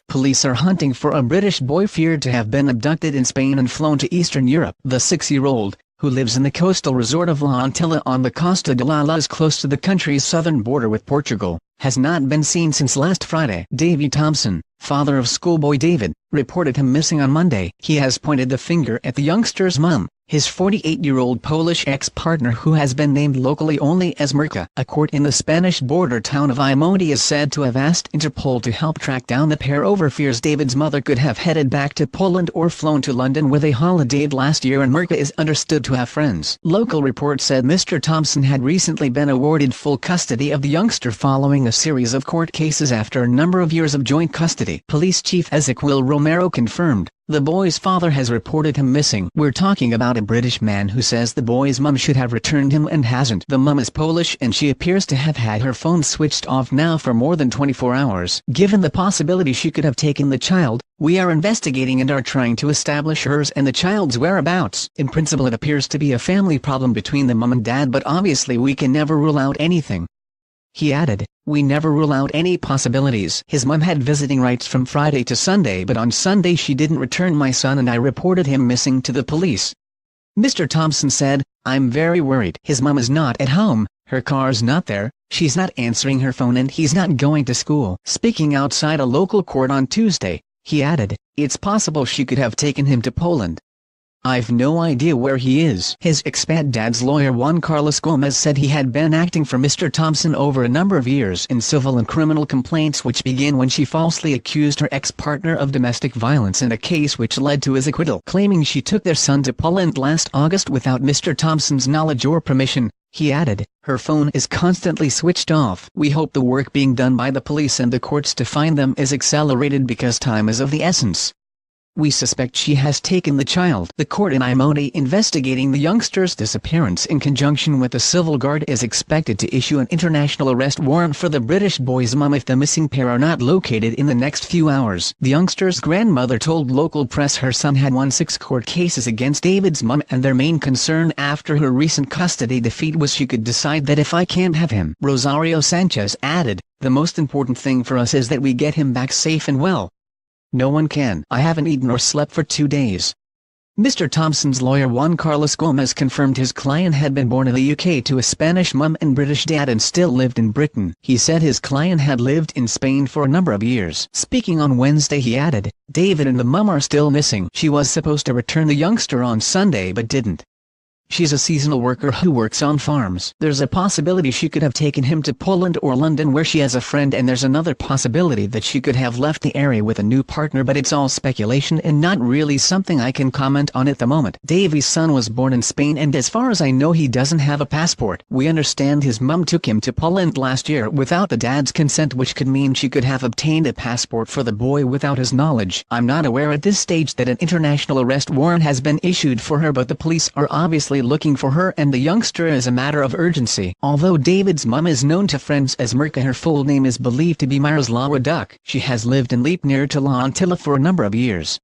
Police are hunting for a British boy feared to have been abducted in Spain and flown to Eastern Europe. The 6-year-old, who lives in the coastal resort of Antilla on the Costa de la Las close to the country's southern border with Portugal, has not been seen since last Friday. Davy Thompson, father of schoolboy David, reported him missing on Monday. He has pointed the finger at the youngster's mum, his 48-year-old Polish ex-partner who has been named locally only as Mirka. A court in the Spanish border town of Antilla is said to have asked Interpol to help track down the pair over fears David's mother could have headed back to Poland or flown to London where they holidayed last year, and Mirka is understood to have friends. Local reports said Mr. Thompson had recently been awarded full custody of the youngster following a series of court cases after a number of years of joint custody. Police Chief Ezequiel Romero confirmed, "The boy's father has reported him missing. We're talking about a British man who says the boy's mum should have returned him and hasn't. The mum is Polish and she appears to have had her phone switched off now for more than 24 hours. Given the possibility she could have taken the child, we are investigating and are trying to establish hers and the child's whereabouts. In principle it appears to be a family problem between the mum and dad, but obviously we can never rule out anything." He added, "We never rule out any possibilities. His mum had visiting rights from Friday to Sunday, but on Sunday she didn't return my son and I reported him missing to the police." Mr. Thompson said, "I'm very worried. His mum is not at home, her car's not there, she's not answering her phone and he's not going to school." Speaking outside a local court on Tuesday, he added, "It's possible she could have taken him to Poland. I've no idea where he is." His expat dad's lawyer Juan Carlos Gomez said he had been acting for Mr. Thompson over a number of years in civil and criminal complaints which began when she falsely accused her ex-partner of domestic violence in a case which led to his acquittal. Claiming she took their son to Poland last August without Mr. Thompson's knowledge or permission, he added, "Her phone is constantly switched off. We hope the work being done by the police and the courts to find them is accelerated because time is of the essence. We suspect she has taken the child." The court in Antilla investigating the youngster's disappearance in conjunction with the civil guard is expected to issue an international arrest warrant for the British boy's mum if the missing pair are not located in the next few hours. The youngster's grandmother told local press her son had won 6 court cases against David's mum and their main concern after her recent custody defeat was she could decide that if I can't have him. Rosario Sanchez added, "The most important thing for us is that we get him back safe and well. No one can. I haven't eaten or slept for 2 days." Mr. Thompson's lawyer Juan Carlos Gomez confirmed his client had been born in the UK to a Spanish mum and British dad and still lived in Britain. He said his client had lived in Spain for a number of years. Speaking on Wednesday he added, "David and the mum are still missing. She was supposed to return the youngster on Sunday but didn't. She's a seasonal worker who works on farms. There's a possibility she could have taken him to Poland or London where she has a friend, and there's another possibility that she could have left the area with a new partner, but it's all speculation and not really something I can comment on at the moment." Davy's son was born in Spain and as far as I know he doesn't have a passport. "We understand his mum took him to Poland last year without the dad's consent, which could mean she could have obtained a passport for the boy without his knowledge. I'm not aware at this stage that an international arrest warrant has been issued for her, but the police are obviously looking for her and the youngster as a matter of urgency." Although David's mum is known to friends as Mirka, her full name is believed to be Miroslava Duck. She has lived in Leap near to La Antilla for a number of years.